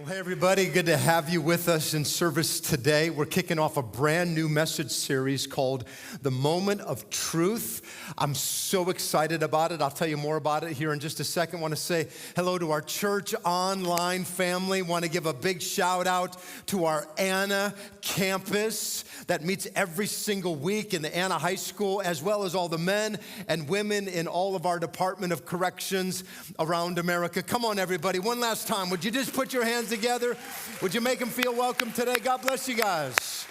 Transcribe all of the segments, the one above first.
Well, hey everybody, good to have you with us in service today. We're kicking off a brand new message series called The Moment of Truth. I'm so excited about it. I'll tell you more about it here in just a second. I want to say hello to our church online family. Want to give a big shout out to our Anna campus that meets every single week in the Anna High School, as well as all the men and women in all of our Department of Corrections around America. Come on, everybody, one last time. Would you just put your hands together? Would you make them feel welcome today? God bless you guys.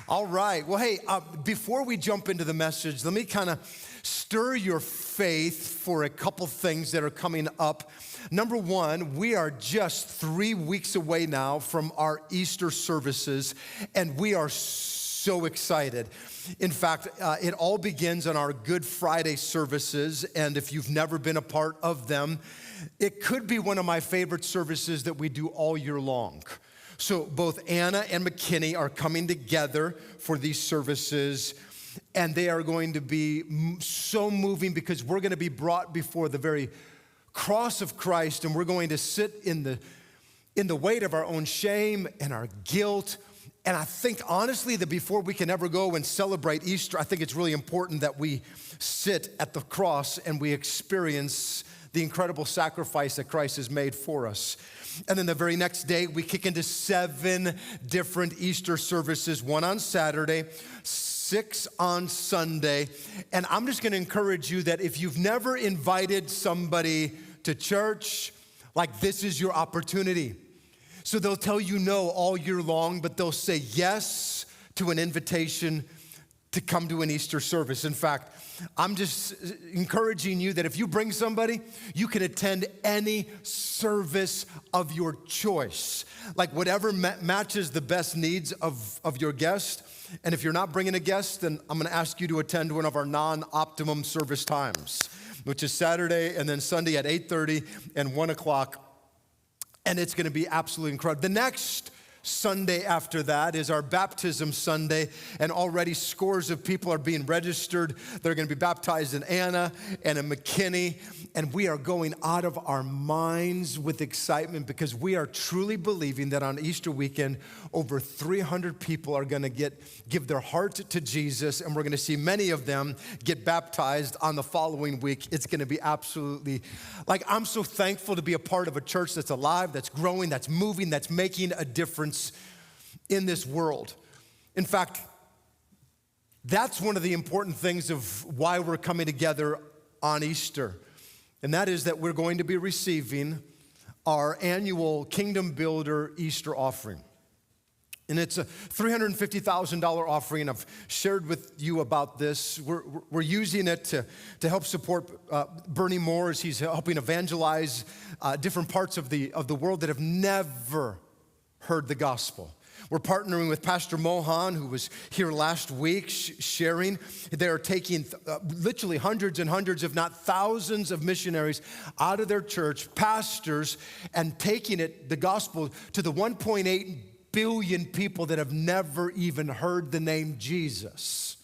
All right. Well, hey, before we jump into the message, let me kind of stir your faith for a couple things that are coming up. Number one, we are just 3 weeks away now from our Easter services, and we are so excited. In fact, it all begins on our Good Friday services, and if you've never been a part of them, it could be one of my favorite services that we do all year long. So both Anna and McKinney are coming together for these services, and they are going to be so moving because we're going to be brought before the very cross of Christ, and we're going to sit in the weight of our own shame and our guilt. And I think, honestly, that before we can ever go and celebrate Easter, I think it's really important that we sit at the cross and we experience the incredible sacrifice that Christ has made for us. And then the very next day, we kick into 7 different Easter services, 1 on Saturday, 6 on Sunday. And I'm just going to encourage you that if you've never invited somebody to church, like, this is your opportunity. So they'll tell you no all year long, but they'll say yes to an invitation to come to an Easter service. In fact, I'm just encouraging you that if you bring somebody, you can attend any service of your choice, like whatever matches the best needs of your guest. And if you're not bringing a guest, then I'm going to ask you to attend one of our non-optimum service times, which is Saturday and then Sunday at 8:30 and 1 o'clock. And it's going to be absolutely incredible. The next Sunday after that is our baptism Sunday, and already scores of people are being registered. They're going to be baptized in Anna and in McKinney, and we are going out of our minds with excitement because we are truly believing that on Easter weekend, over 300 people are going to give their heart to Jesus, and we're going to see many of them get baptized on the following week. It's going to be absolutely, I'm so thankful to be a part of a church that's alive, that's growing, that's moving, that's making a difference in this world. In fact, that's one of the important things of why we're coming together on Easter. And that is that we're going to be receiving our annual Kingdom Builder Easter offering. And it's a $350,000 offering. I've shared with you about this. We're using it to help support Bernie Moore as he's helping evangelize different parts of the world that have never heard the gospel. We're partnering with Pastor Mohan, who was here last week sharing. They're taking literally hundreds and hundreds, if not thousands of missionaries out of their church, pastors, and taking the gospel to the 1.8 billion people that have never even heard the name Jesus.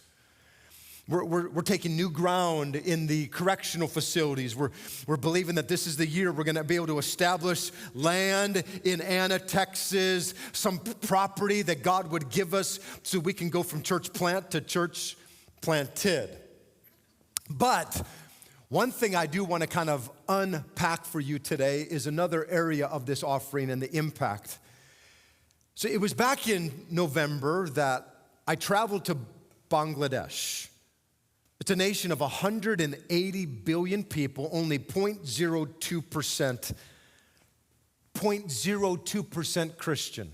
We're taking new ground in the correctional facilities. We're believing that this is the year we're going to be able to establish land in Anna, Texas, some property that God would give us so we can go from church plant to church planted. But one thing I do want to kind of unpack for you today is another area of this offering and the impact. So it was back in November that I traveled to Bangladesh. It's a nation of 180 billion people, only 0.02% Christian.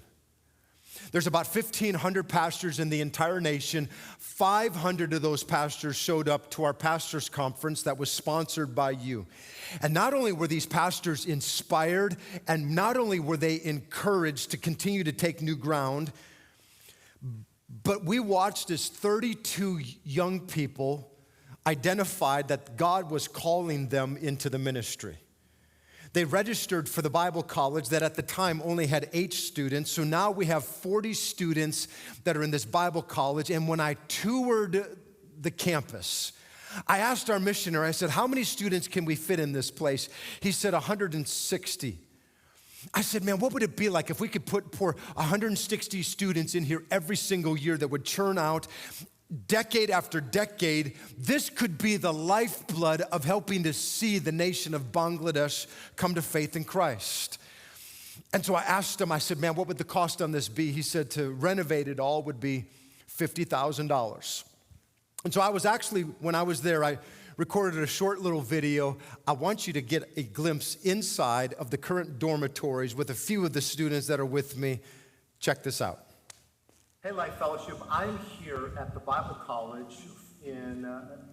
There's about 1,500 pastors in the entire nation. 500 of those pastors showed up to our pastors' conference that was sponsored by you. And not only were these pastors inspired, and not only were they encouraged to continue to take new ground, but we watched as 32 young people identified that God was calling them into the ministry. They registered for the Bible college that at the time only had 8 students. So now we have 40 students that are in this Bible college. And when I toured the campus, I asked our missionary, I said, how many students can we fit in this place? He said 160. I said, man, what would it be like if we could pour 160 students in here every single year that would churn out decade after decade? This could be the lifeblood of helping to see the nation of Bangladesh come to faith in Christ. And so I asked him, I said, man, what would the cost on this be? He said to renovate it all would be $50,000. And so I was actually, when I was there, I recorded a short little video. I want you to get a glimpse inside of the current dormitories with a few of the students that are with me. Check this out. Hey, Life Fellowship, I'm here at the Bible College in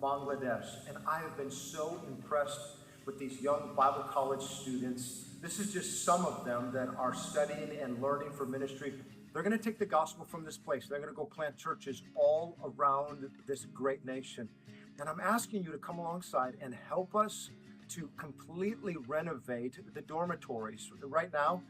Bangladesh, and I have been so impressed with these young Bible college students. This is just some of them that are studying and learning for ministry. They're going to take the gospel from this place. They're going to go plant churches all around this great nation. And I'm asking you to come alongside and help us to completely renovate the dormitories. Right now,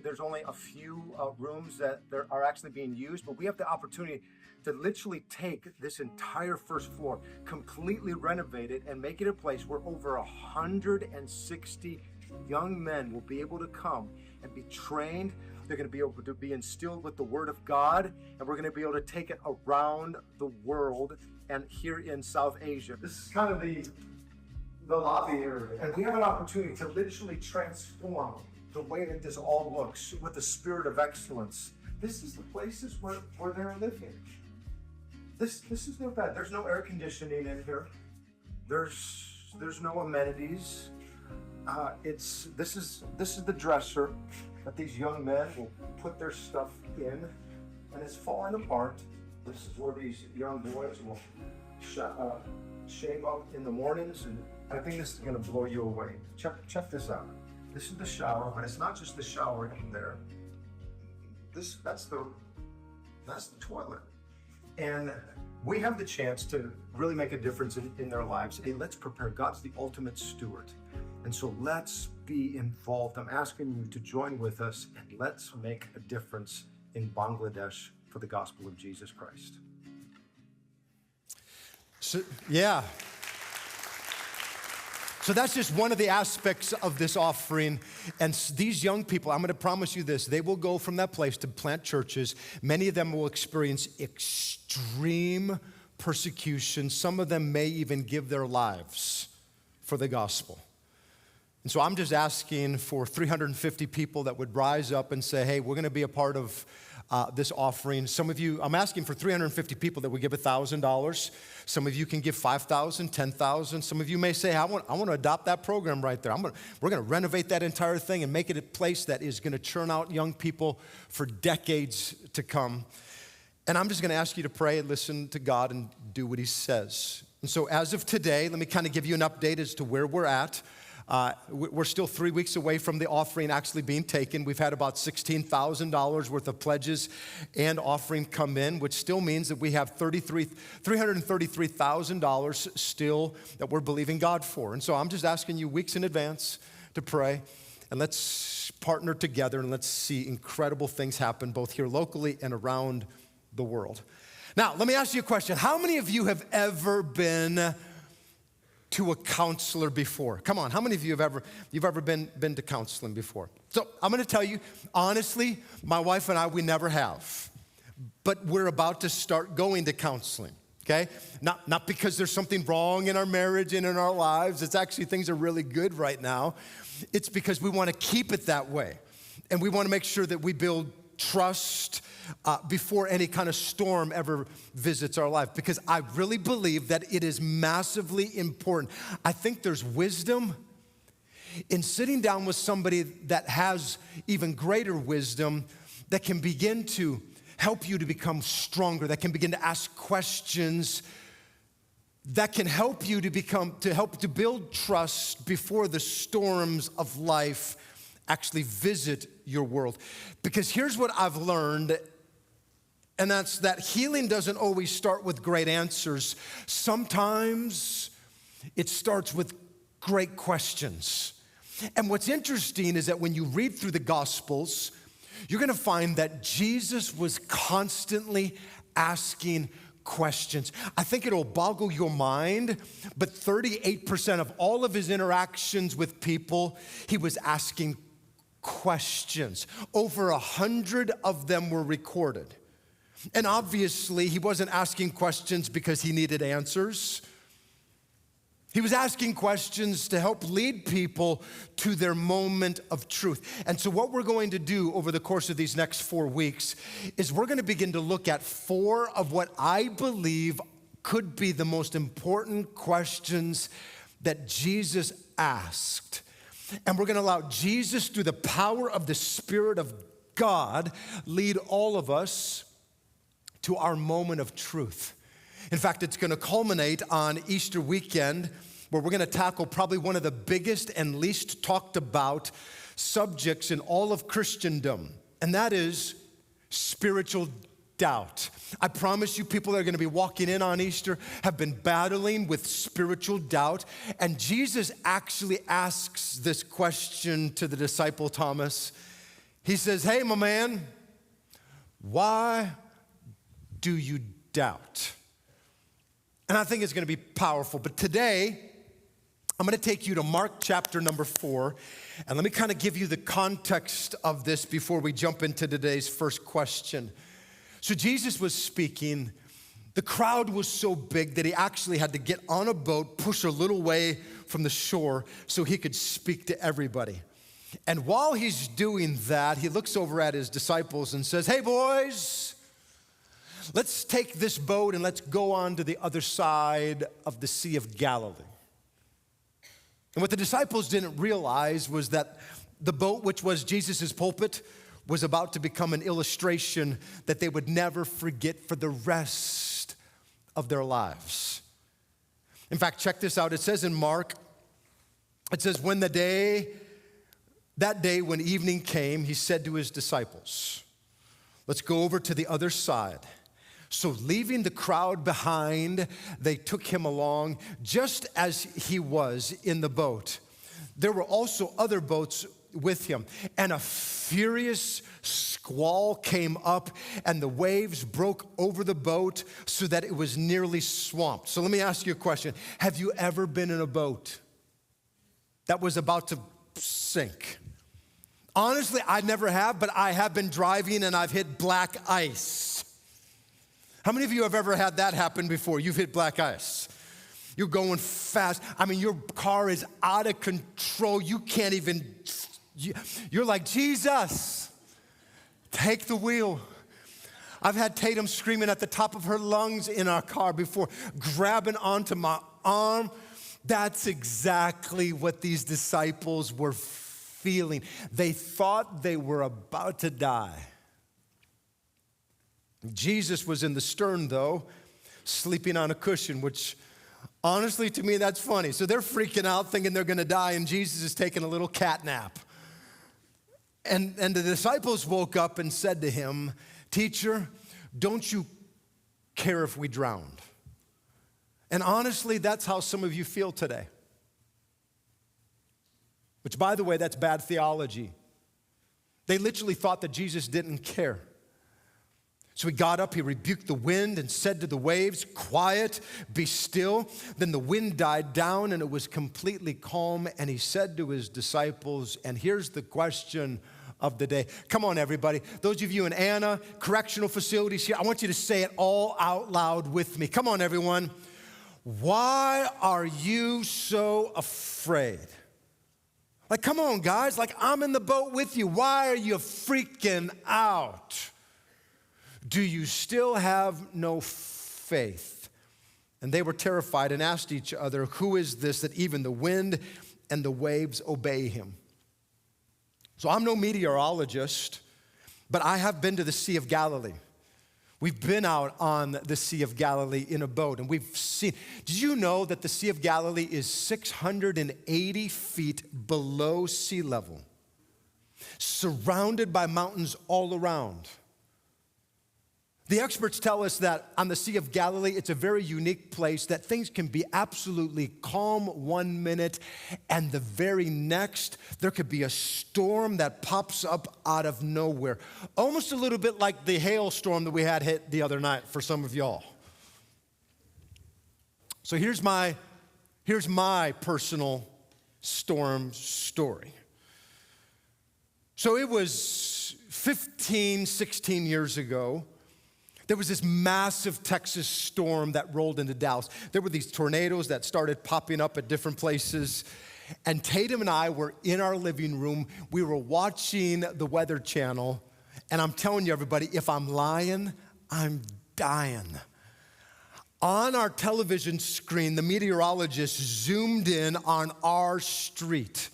there's only a few rooms that are actually being used, but we have the opportunity to literally take this entire first floor, completely renovate it, and make it a place where over 160 young men will be able to come and be trained. They're going to be able to be instilled with the Word of God, and we're going to be able to take it around the world and here in South Asia. This is kind of the lobby area, and we have an opportunity to literally transform the way that this all looks with the spirit of excellence. This is the places where they're living. This is their bed. There's no air conditioning in here. There's no amenities. This is the dresser that these young men will put their stuff in, and it's falling apart. This is where these young boys will shave up in the mornings, and I think this is going to blow you away. Check this out. This is the shower, but it's not just the shower in there. That's the toilet, and we have the chance to really make a difference in their lives. Hey, let's prepare. God's the ultimate steward. And so let's be involved. I'm asking you to join with us, and let's make a difference in Bangladesh for the gospel of Jesus Christ. So that's just one of the aspects of this offering. And these young people, I'm going to promise you this, they will go from that place to plant churches. Many of them will experience extreme persecution. Some of them may even give their lives for the gospel. And so I'm just asking for 350 people that would rise up and say, hey, we're going to be a part of this offering. Some of you, I'm asking for 350 people that would give $1,000. Some of you can give $5,000, $10,000. Some of you may say, I want to adopt that program right there. We're going to renovate that entire thing and make it a place that is going to churn out young people for decades to come. And I'm just going to ask you to pray and listen to God and do what He says. And so as of today, let me kind of give you an update as to where we're at. We're still 3 weeks away from the offering actually being taken. We've had about $16,000 worth of pledges and offering come in, which still means that we have $333,000 still that we're believing God for. And so I'm just asking you weeks in advance to pray, and let's partner together and let's see incredible things happen both here locally and around the world. Now, let me ask you a question. How many of you have ever been to a counselor before? Come on, how many of you have ever been to counseling before? So I'm gonna tell you, honestly, my wife and I, we never have. But we're about to start going to counseling, okay? Not because there's something wrong in our marriage and in our lives. It's actually, things are really good right now. It's because we wanna keep it that way. And we wanna make sure that we build trust before any kind of storm ever visits our life, because I really believe that it is massively important. I think there's wisdom in sitting down with somebody that has even greater wisdom that can begin to help you to become stronger, that can begin to ask questions, that can help you to build trust before the storms of life actually visit your world. Because here's what I've learned, and that's that healing doesn't always start with great answers. Sometimes it starts with great questions. And what's interesting is that when you read through the Gospels, you're gonna find that Jesus was constantly asking questions. I think it'll boggle your mind, but 38% of all of his interactions with people, he was asking questions. Over 100 of them were recorded. And obviously, he wasn't asking questions because he needed answers. He was asking questions to help lead people to their moment of truth. And so what we're going to do over the course of these next 4 weeks is we're going to begin to look at 4 of what I believe could be the most important questions that Jesus asked. And we're going to allow Jesus, through the power of the Spirit of God, lead all of us to our moment of truth. In fact, it's going to culminate on Easter weekend, where we're going to tackle probably one of the biggest and least talked about subjects in all of Christendom, and that is spiritual doubt. I promise you, people that are going to be walking in on Easter have been battling with spiritual doubt, and Jesus actually asks this question to the disciple Thomas. He says, "Hey, my man, why do you doubt?" And I think it's going to be powerful. But today, I'm going to take you to Mark chapter number 4. And let me kind of give you the context of this before we jump into today's first question. So Jesus was speaking. The crowd was so big that he actually had to get on a boat, push a little way from the shore so he could speak to everybody. And while he's doing that, he looks over at his disciples and says, "Hey, boys, let's take this boat and let's go on to the other side of the Sea of Galilee." And what the disciples didn't realize was that the boat, which was Jesus' pulpit, was about to become an illustration that they would never forget for the rest of their lives. In fact, check this out. It says in Mark, it says, that day when evening came, he said to his disciples, "Let's go over to the other side." So leaving the crowd behind, they took him along just as he was in the boat. There were also other boats with him, and a furious squall came up, and the waves broke over the boat so that it was nearly swamped. So let me ask you a question. Have you ever been in a boat that was about to sink? Honestly, I never have, but I have been driving and I've hit black ice. How many of you have ever had that happen before? You've hit black ice. You're going fast. I mean, your car is out of control. You can't even, you're like, "Jesus, take the wheel." I've had Tatum screaming at the top of her lungs in our car before, grabbing onto my arm. That's exactly what these disciples were feeling. They thought they were about to die. Jesus was in the stern, though, sleeping on a cushion, which honestly, to me, that's funny. So they're freaking out, thinking they're going to die, and Jesus is taking a little cat nap. And the disciples woke up and said to him, "Teacher, don't you care if we drowned?" And honestly, that's how some of you feel today. Which, by the way, that's bad theology. They literally thought that Jesus didn't care. So he got up, he rebuked the wind and said to the waves, "Quiet, be still." Then the wind died down and it was completely calm. And he said to his disciples, and here's the question of the day. Come on, everybody. Those of you in Anna, correctional facilities here, I want you to say it all out loud with me. Come on, everyone. Why are you so afraid? Like, come on, guys. Like, I'm in the boat with you. Why are you freaking out? Do you still have no faith? And they were terrified and asked each other, "Who is this that even the wind and the waves obey him?" So I'm no meteorologist, but I have been to the Sea of Galilee. We've been out on the Sea of Galilee in a boat, and we've seen. Did you know that the Sea of Galilee is 680 feet below sea level, surrounded by mountains all around? The experts tell us that on the Sea of Galilee, it's a very unique place, that things can be absolutely calm 1 minute, and the very next, there could be a storm that pops up out of nowhere. Almost a little bit like the hailstorm that we had hit the other night for some of y'all. So here's my personal storm story. So it was 15, 16 years ago. There was this massive Texas storm that rolled into Dallas. There were these tornadoes that started popping up at different places. And Tatum and I were in our living room. We were watching the Weather Channel. And I'm telling you, everybody, if I'm lying, I'm dying. On our television screen, the meteorologist zoomed in on our street,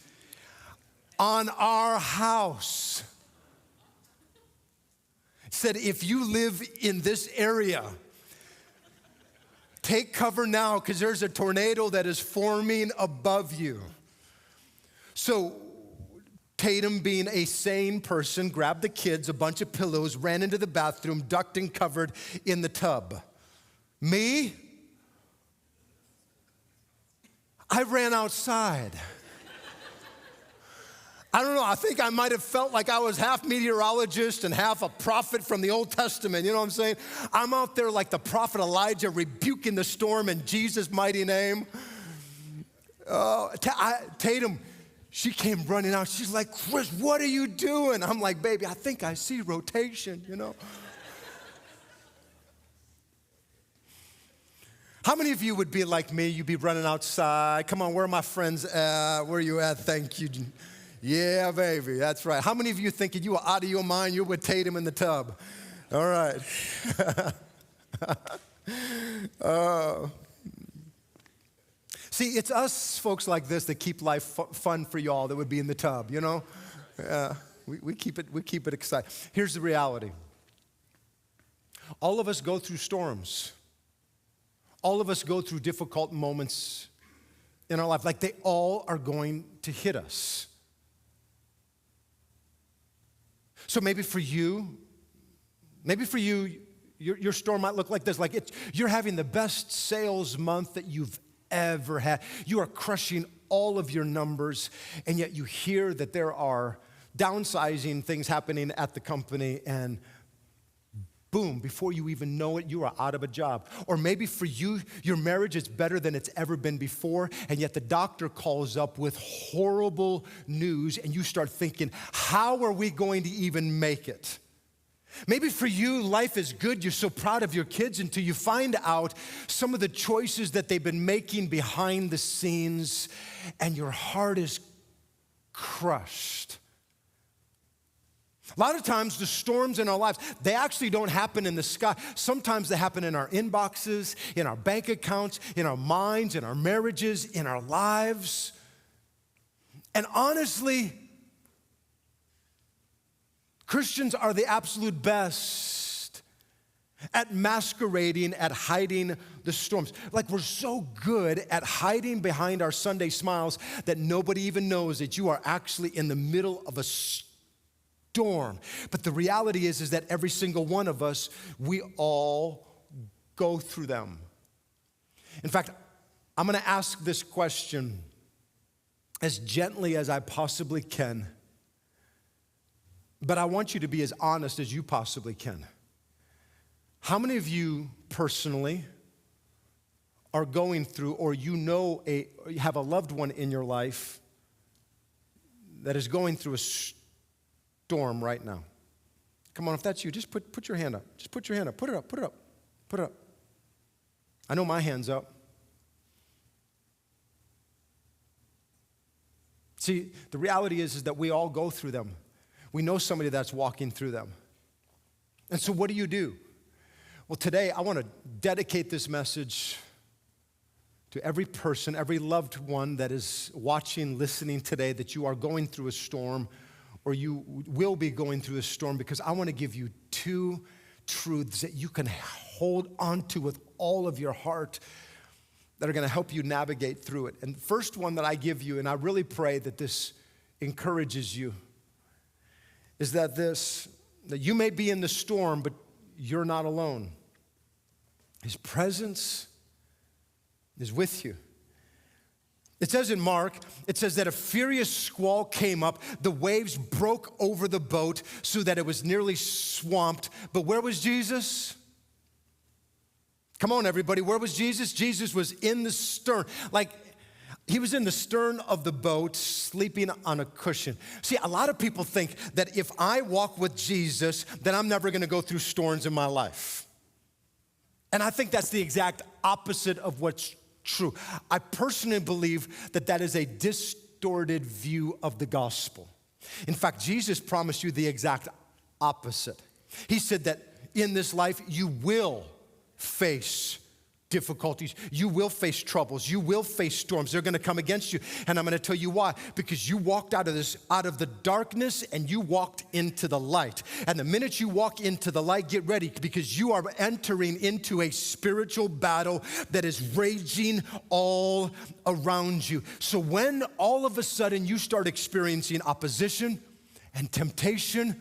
on our house. Said, if you live in this area, take cover now because there's a tornado that is forming above you. So Tatum, being a sane person, grabbed the kids, a bunch of pillows, ran into the bathroom, ducked and covered in the tub. Me? I ran outside. I don't know, I think I might have felt like I was half meteorologist and half a prophet from the Old Testament, you know what I'm saying? I'm out there like the prophet Elijah rebuking the storm in Jesus' mighty name. Tatum, she came running out. She's like, Chris, what are you doing? I'm like, baby, I think I see rotation, you know? How many of you would be like me? You'd be running outside. Come on, where are my friends at? Where are you at? Thank you. Yeah, baby, that's right. How many of you thinking you are out of your mind? You're with Tatum in the tub. All right. See, it's us folks like this that keep life fun for y'all that would be in the tub, you know? We keep it exciting. Here's the reality. All of us go through storms. All of us go through difficult moments in our life. Like they all are going to hit us. So maybe for you, your storm might look like this. Like you're having the best sales month that you've ever had. You are crushing all of your numbers, and yet you hear that there are downsizing things happening at the company, and boom, before you even know it, you are out of a job. Or maybe for you, your marriage is better than it's ever been before, and yet the doctor calls up with horrible news, and you start thinking, how are we going to even make it? Maybe for you, life is good. You're so proud of your kids until you find out some of the choices that they've been making behind the scenes, and your heart is crushed. A lot of times, the storms in our lives, they actually don't happen in the sky. Sometimes they happen in our inboxes, in our bank accounts, in our minds, in our marriages, in our lives. And honestly, Christians are the absolute best at masquerading, at hiding the storms. Like we're so good at hiding behind our Sunday smiles that nobody even knows that you are actually in the middle of a storm. But the reality is that every single one of us, we all go through them. In fact, I'm going to ask this question as gently as I possibly can, but I want you to be as honest as you possibly can. How many of you personally are going through, or you have a loved one in your life that is going through a storm right now? Come on, if that's you, just put your hand up. Just put your hand up. Put it up, put it up, put it up. I know my hand's up. See, the reality is that we all go through them. We know somebody that's walking through them. And so what do? Well, today I want to dedicate this message to every person, every loved one that is watching, listening today, that you are going through a storm or you will be going through a storm, because I want to give you two truths that you can hold on to with all of your heart that are going to help you navigate through it. And the first one that I give you, and I really pray that this encourages you, is that you may be in the storm, but you're not alone. His presence is with you. It says in Mark, it says that a furious squall came up, the waves broke over the boat so that it was nearly swamped. But where was Jesus? Come on, everybody, where was Jesus? Jesus was in the stern. Like, He was in the stern of the boat, sleeping on a cushion. See, a lot of people think that if I walk with Jesus, then I'm never gonna go through storms in my life. And I think that's the exact opposite of what's true. I personally believe that that is a distorted view of the gospel. In fact, Jesus promised you the exact opposite. He said that in this life, you will face difficulties. You will face troubles. You will face storms. They're gonna come against you. And I'm gonna tell you why. Because you walked out of the darkness and you walked into the light. And the minute you walk into the light, get ready, because you are entering into a spiritual battle that is raging all around you. So when all of a sudden you start experiencing opposition and temptation,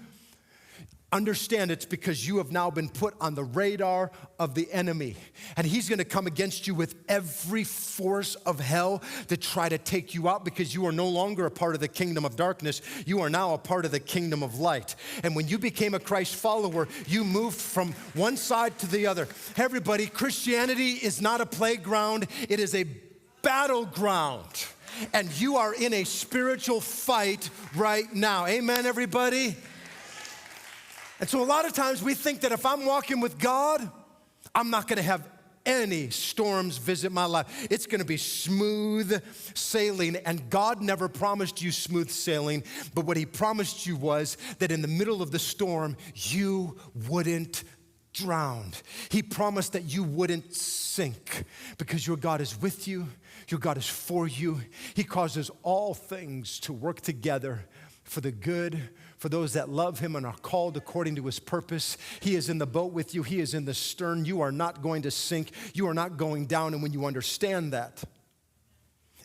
understand it's because you have now been put on the radar of the enemy. And he's gonna come against you with every force of hell to try to take you out, because you are no longer a part of the kingdom of darkness. You are now a part of the kingdom of light. And when you became a Christ follower, you moved from one side to the other. Hey, everybody, Christianity is not a playground, it is a battleground. And you are in a spiritual fight right now. Amen, everybody? And so a lot of times we think that if I'm walking with God, I'm not gonna have any storms visit my life. It's gonna be smooth sailing. And God never promised you smooth sailing, but what he promised you was that in the middle of the storm, you wouldn't drown. He promised that you wouldn't sink, because your God is with you, your God is for you. He causes all things to work together for the good, for those that love him and are called according to his purpose. He is in the boat with you. He is in the stern. You are not going to sink. You are not going down. And when you understand that,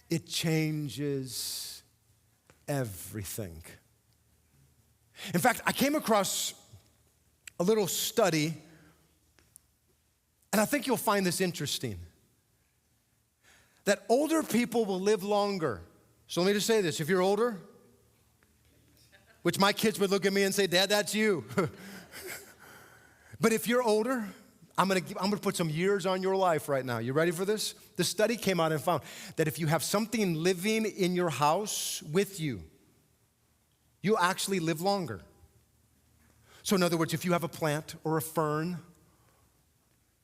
it changes everything. In fact, I came across a little study, and I think you'll find this interesting, that older people will live longer. So let me just say this. If you're older, which my kids would look at me and say, Dad, that's you. But if you're older, I'm gonna put some years on your life right now. You ready for this? The study came out and found that if you have something living in your house with you, you'll actually live longer. So in other words, if you have a plant or a fern,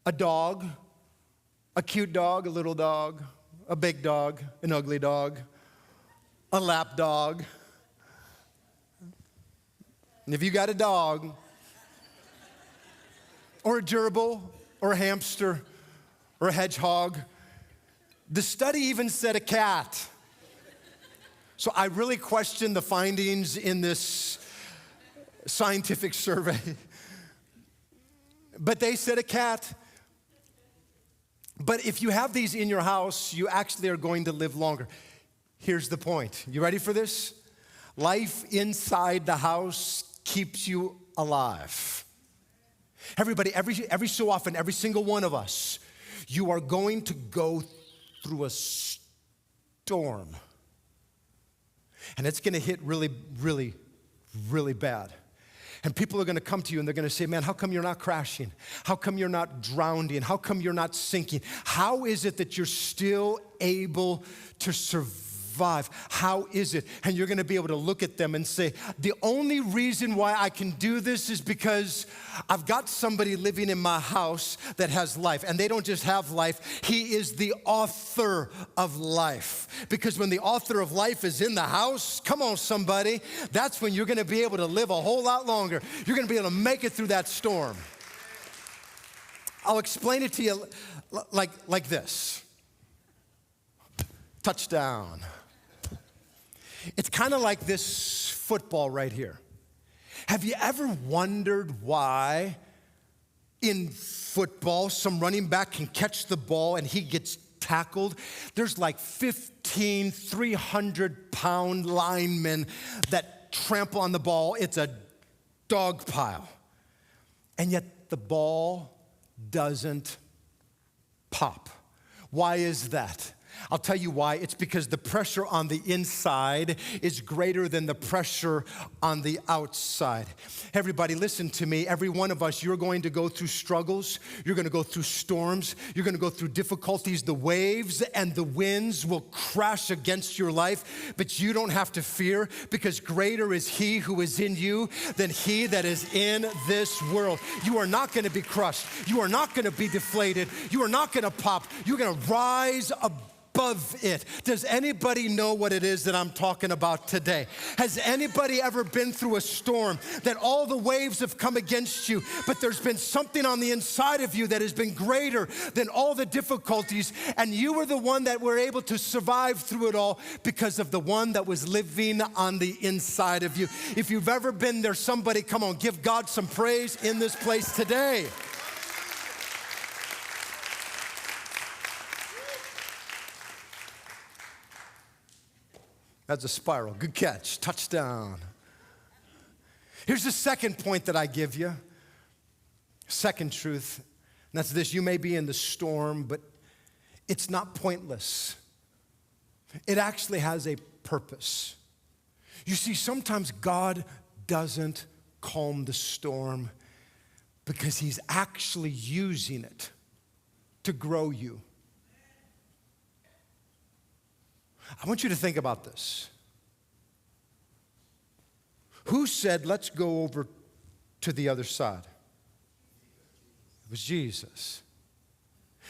a dog, a cute dog, a little dog, a big dog, an ugly dog, a lap dog, and if you got a dog, or a gerbil, or a hamster, or a hedgehog, the study even said a cat. So I really question the findings in this scientific survey. But they said a cat. But if you have these in your house, you actually are going to live longer. Here's the point. You ready for this? Life inside the house keeps you alive. Everybody, every so often, every single one of us, you are going to go through a storm. And it's gonna hit really, really, really bad. And people are gonna come to you and they're gonna say, man, how come you're not crashing? How come you're not drowning? How come you're not sinking? How is it that you're still able to survive? How is it? And you're gonna be able to look at them and say, the only reason why I can do this is because I've got somebody living in my house that has life. And they don't just have life, he is the author of life. Because when the author of life is in the house, come on somebody, that's when you're gonna be able to live a whole lot longer. You're gonna be able to make it through that storm. I'll explain it to you like this. Touchdown. It's kind of like this football right here. Have you ever wondered why in football some running back can catch the ball and he gets tackled? There's like 15 300-pound linemen that trample on the ball. It's a dog pile. And yet the ball doesn't pop. Why is that? I'll tell you why. It's because the pressure on the inside is greater than the pressure on the outside. Everybody, listen to me. Every one of us, you're going to go through struggles. You're going to go through storms. You're going to go through difficulties. The waves and the winds will crash against your life, but you don't have to fear, because greater is He who is in you than he that is in this world. You are not going to be crushed. You are not going to be deflated. You are not going to pop. You're going to rise above it. Does anybody know what it is that I'm talking about today? Has anybody ever been through a storm that all the waves have come against you, but there's been something on the inside of you that has been greater than all the difficulties, and you were the one that were able to survive through it all because of the one that was living on the inside of you? If you've ever been there, somebody, come on, give God some praise in this place today. That's a spiral. Good catch. Touchdown. Here's the second point that I give you. Second truth. And that's this: you may be in the storm, but it's not pointless. It actually has a purpose. You see, sometimes God doesn't calm the storm because He's actually using it to grow you. I want you to think about this. Who said, let's go over to the other side? It was Jesus.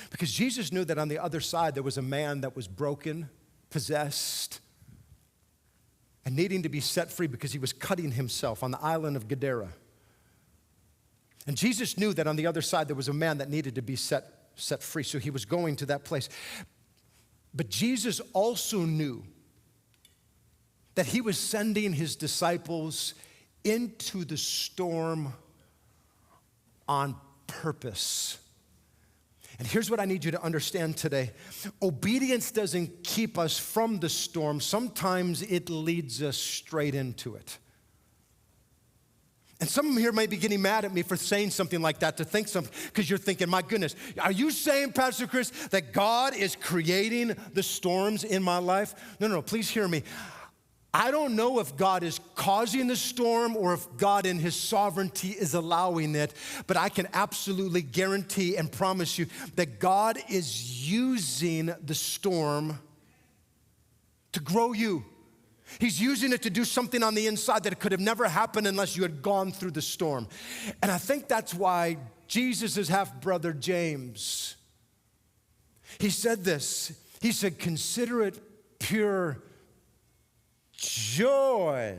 Because Jesus knew that on the other side there was a man that was broken, possessed, and needing to be set free because he was cutting himself on the island of Gadara. And Jesus knew that on the other side there was a man that needed to be set free, so he was going to that place. But Jesus also knew that He was sending His disciples into the storm on purpose. And here's what I need you to understand today. Obedience doesn't keep us from the storm. Sometimes it leads us straight into it. And some of you here may be getting mad at me for saying something like that, to think something, because you're thinking, my goodness, are you saying, Pastor Chris, that God is creating the storms in my life? No, please hear me. I don't know if God is causing the storm or if God in His sovereignty is allowing it, but I can absolutely guarantee and promise you that God is using the storm to grow you. He's using it to do something on the inside that could have never happened unless you had gone through the storm. And I think that's why Jesus' half-brother James, he said this. He said, consider it pure joy,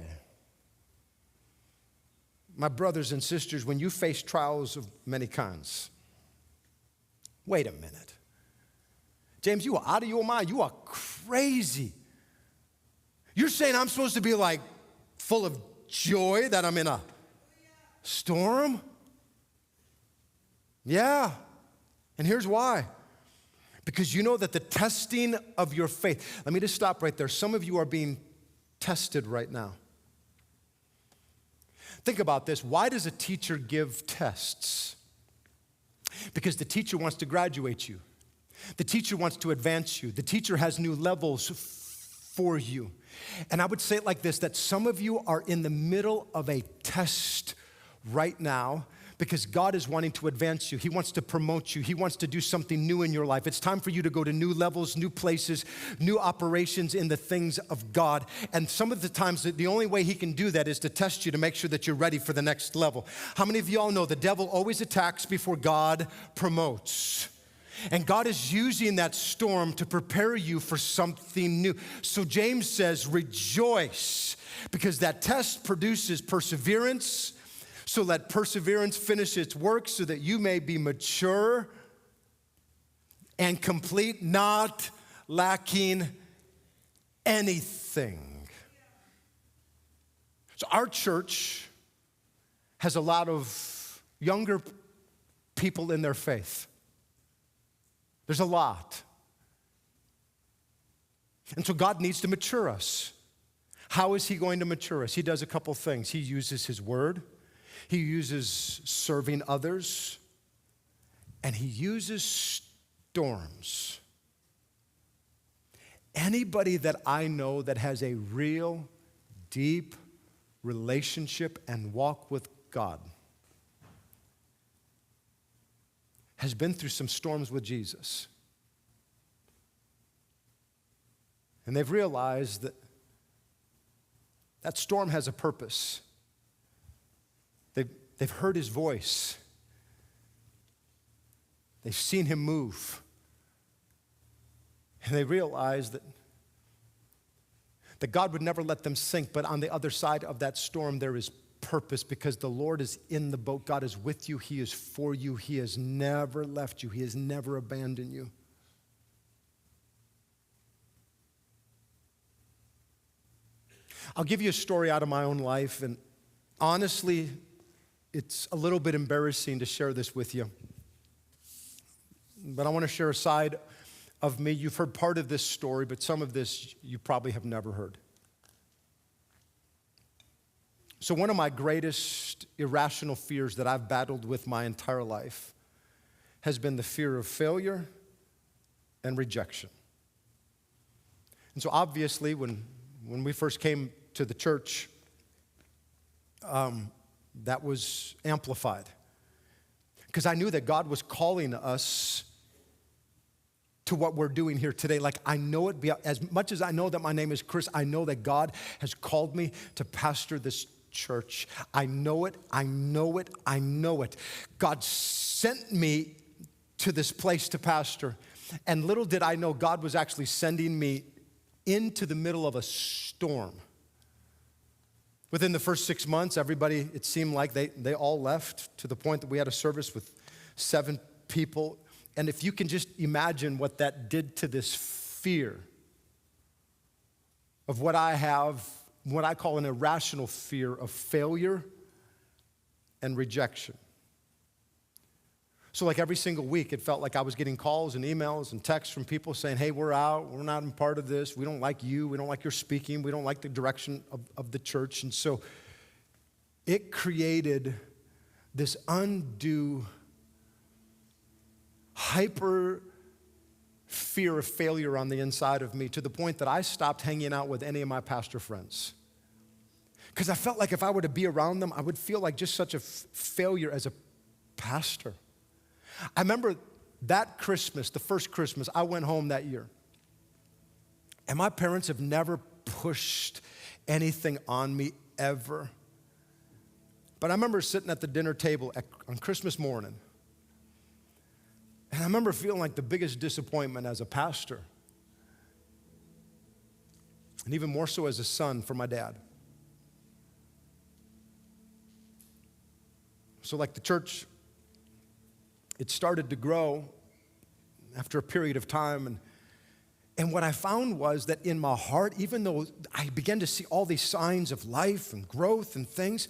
my brothers and sisters, when you face trials of many kinds. Wait a minute. James, you are out of your mind. You are crazy. You're saying I'm supposed to be like full of joy that I'm in a storm? Yeah. And here's why. Because you know that the testing of your faith, let me just stop right there. Some of you are being tested right now. Think about this. Why does a teacher give tests? Because the teacher wants to graduate you. The teacher wants to advance you. The teacher has new levels for you. And I would say it like this, that some of you are in the middle of a test right now because God is wanting to advance you. He wants to promote you. He wants to do something new in your life. It's time for you to go to new levels, new places, new operations in the things of God. And some of the times, the only way He can do that is to test you to make sure that you're ready for the next level. How many of y'all know the devil always attacks before God promotes? And God is using that storm to prepare you for something new. So James says, rejoice, because that test produces perseverance. So let perseverance finish its work so that you may be mature and complete, not lacking anything. So our church has a lot of younger people in their faith. There's a lot. And so God needs to mature us. How is He going to mature us? He does a couple things. He uses His word. He uses serving others. And He uses storms. anybody that I know that has a real, deep relationship and walk with God has been through some storms with Jesus. And they've realized that that storm has a purpose. They've heard his voice. They've seen him move. And they realize that God would never let them sink, but on the other side of that storm, there is purpose because the Lord is in the boat. God is with you. He is for you. He has never left you. He has never abandoned you. I'll give you a story out of my own life, and honestly, it's a little bit embarrassing to share this with you. But I want to share a side of me. You've heard part of this story, but some of this you probably have never heard. So one of my greatest irrational fears that I've battled with my entire life has been the fear of failure and rejection. And so obviously when we first came to the church, that was amplified. Because I knew that God was calling us to what we're doing here today. Like I know it, as much as I know that my name is Chris, I know that God has called me to pastor this church. I know it, I know it, I know it. God sent me to this place to pastor. And little did I know God was actually sending me into the middle of a storm. Within the first 6 months, everybody, it seemed like they all left to the point that we had a service with 7 people. And if you can just imagine what that did to this fear of what I have, what I call an irrational fear of failure and rejection. So like every single week, it felt like I was getting calls and emails and texts from people saying, hey, we're out, we're not in part of this, we don't like you, we don't like your speaking, we don't like the direction of the church. And so it created this undue hyper fear of failure on the inside of me to the point that I stopped hanging out with any of my pastor friends. Because I felt like if I were to be around them, I would feel like just such a failure as a pastor. I remember that Christmas, the first Christmas, I went home that year. And my parents have never pushed anything on me ever. But I remember sitting at the dinner table on Christmas morning. And I remember feeling like the biggest disappointment as a pastor. And even more so as a son for my dad. So like the church, it started to grow after a period of time. And what I found was that in my heart, even though I began to see all these signs of life and growth and things,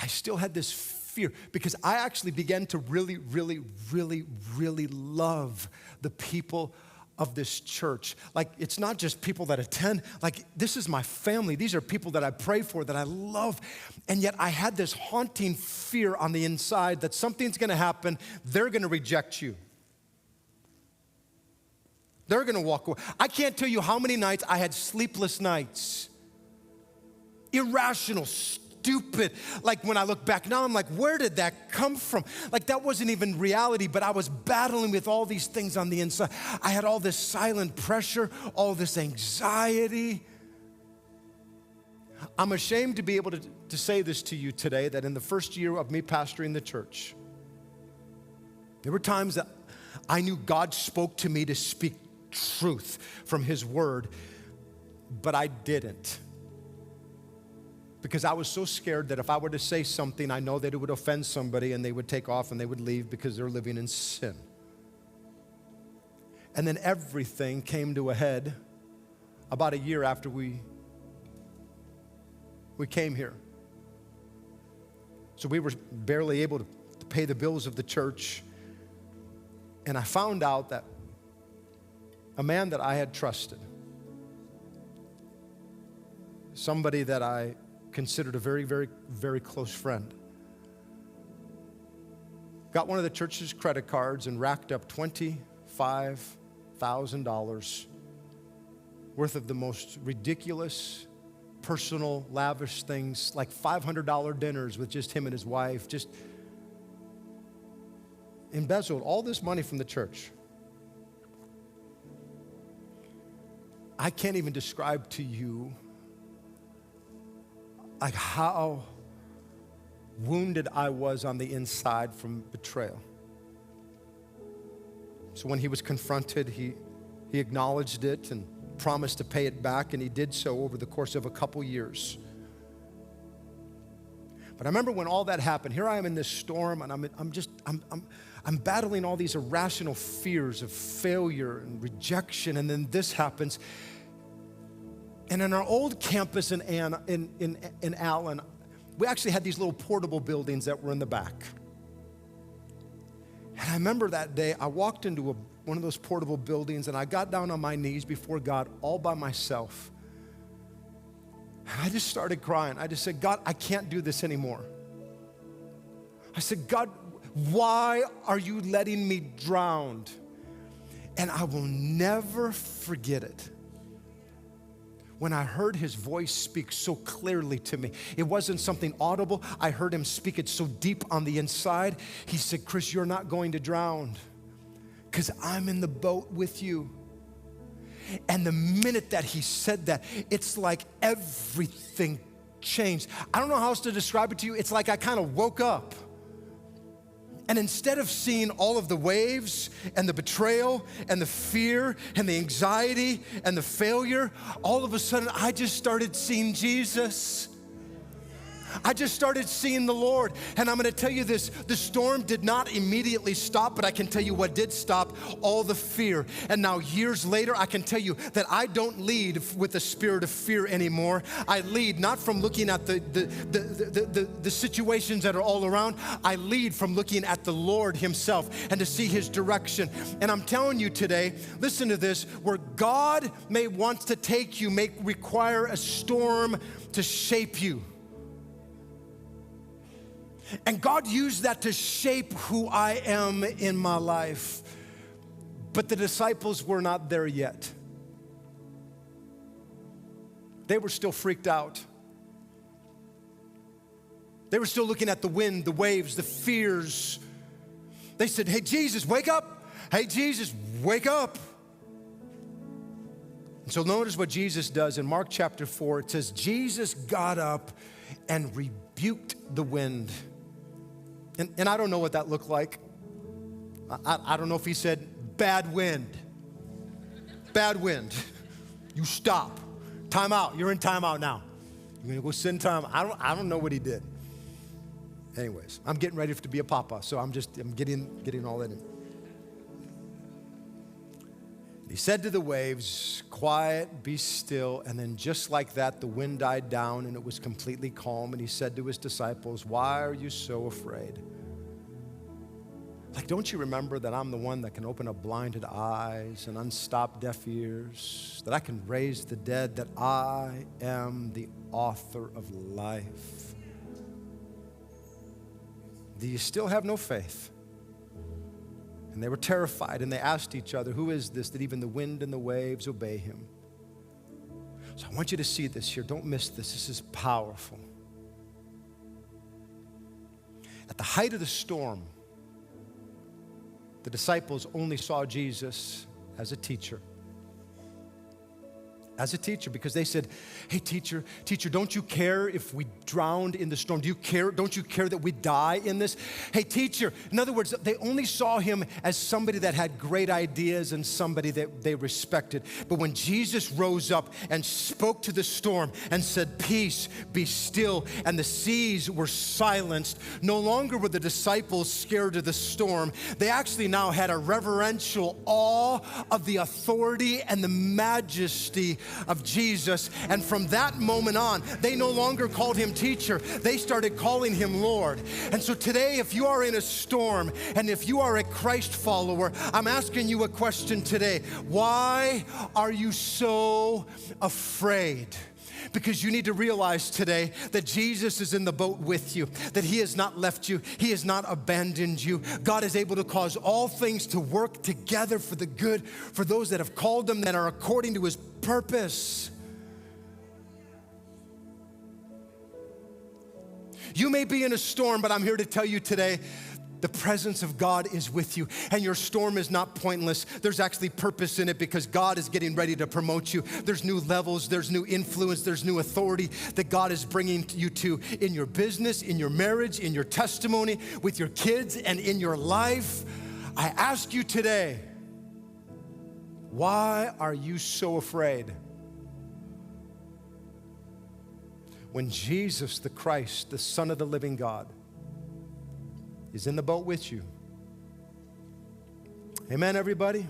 I still had this fear because I actually began to really, really, really, really love the people of this church. Like, it's not just people that attend. Like, this is my family. These are people that I pray for, that I love. And yet I had this haunting fear on the inside that something's gonna happen. They're gonna reject you. They're gonna walk away. I can't tell you how many nights I had sleepless nights. Irrational, stupid. Like when I look back now, I'm like, where did that come from? Like that wasn't even reality, but I was battling with all these things on the inside. I had all this silent pressure, all this anxiety. I'm ashamed to be able to say this to you today, that in the first year of me pastoring the church, there were times that I knew God spoke to me to speak truth from His Word, but I didn't. Because I was so scared that if I were to say something, I know that it would offend somebody and they would take off and they would leave because they're living in sin. And then everything came to a head about a year after we came here. So we were barely able to pay the bills of the church. And I found out that a man that I had trusted, somebody that I considered a very, very, very close friend, got one of the church's credit cards and racked up $25,000 worth of the most ridiculous, personal, lavish things, like $500 dinners with just him and his wife, just embezzled all this money from the church. I can't even describe to you like how wounded I was on the inside from betrayal. So when he was confronted, he acknowledged it and promised to pay it back, and he did so over the course of a couple years. But I remember when all that happened, here I am in this storm, and I'm battling all these irrational fears of failure and rejection, and then this happens. And in our old campus in Allen, we actually had these little portable buildings that were in the back. And I remember that day, I walked into one of those portable buildings, and I got down on my knees before God all by myself. And I just started crying. I just said, God, I can't do this anymore. I said, God, why are you letting me drown? And I will never forget it. When I heard his voice speak so clearly to me, it wasn't something audible. I heard him speak it so deep on the inside. He said, Chris, you're not going to drown because I'm in the boat with you. And the minute that he said that, it's like everything changed. I don't know how else to describe it to you. It's like I kind of woke up. And instead of seeing all of the waves and the betrayal and the fear and the anxiety and the failure, all of a sudden I just started seeing Jesus. I just started seeing the Lord. And I'm gonna tell you this, the storm did not immediately stop, but I can tell you what did stop, all the fear. And now years later, I can tell you that I don't lead with the spirit of fear anymore. I lead not from looking at the situations that are all around. I lead from looking at the Lord himself and to see his direction. And I'm telling you today, listen to this, where God may want to take you, may require a storm to shape you. And God used that to shape who I am in my life. But the disciples were not there yet. They were still freaked out. They were still looking at the wind, the waves, the fears. They said, hey, Jesus, wake up. Hey, Jesus, wake up. And so notice what Jesus does in Mark chapter 4. It says, Jesus got up and rebuked the wind. And I don't know what that looked like. I don't know if he said, bad wind. Bad wind. You stop. Time out. You're in time out now. You're gonna go sit in time. I don't know what he did. Anyways, I'm getting ready to be a papa, so I'm getting all that in. He said to the waves, quiet, be still. And then just like that, the wind died down and it was completely calm. And he said to his disciples, why are you so afraid? Like, don't you remember that I'm the one that can open up blinded eyes and unstop deaf ears, that I can raise the dead, that I am the author of life? Do you still have no faith? And they were terrified, and they asked each other, who is this that even the wind and the waves obey him? So I want you to see this here. Don't miss this. This is powerful. At the height of the storm, the disciples only saw Jesus as a teacher. As a teacher, because they said, hey, teacher, don't you care if we drowned in the storm? Don't you care that we die in this? Hey, teacher. In other words, they only saw him as somebody that had great ideas and somebody that they respected. But when Jesus rose up and spoke to the storm and said, peace, be still, and the seas were silenced, no longer were the disciples scared of the storm. They actually now had a reverential awe of the authority and the majesty of Jesus. And from that moment on, they no longer called him teacher. They started calling him Lord. And so today, if you are in a storm and if you are a Christ follower, I'm asking you a question today. Why are you so afraid? Because you need to realize today that Jesus is in the boat with you, that he has not left you, he has not abandoned you. God is able to cause all things to work together for the good, for those that have called him, that are according to his purpose. You may be in a storm, but I'm here to tell you today, the presence of God is with you, and your storm is not pointless. There's actually purpose in it because God is getting ready to promote you. There's new levels, there's new influence, there's new authority that God is bringing you to in your business, in your marriage, in your testimony, with your kids, and in your life. I ask you today, why are you so afraid? When Jesus, the Christ, the Son of the living God, is in the boat with you. Amen, everybody?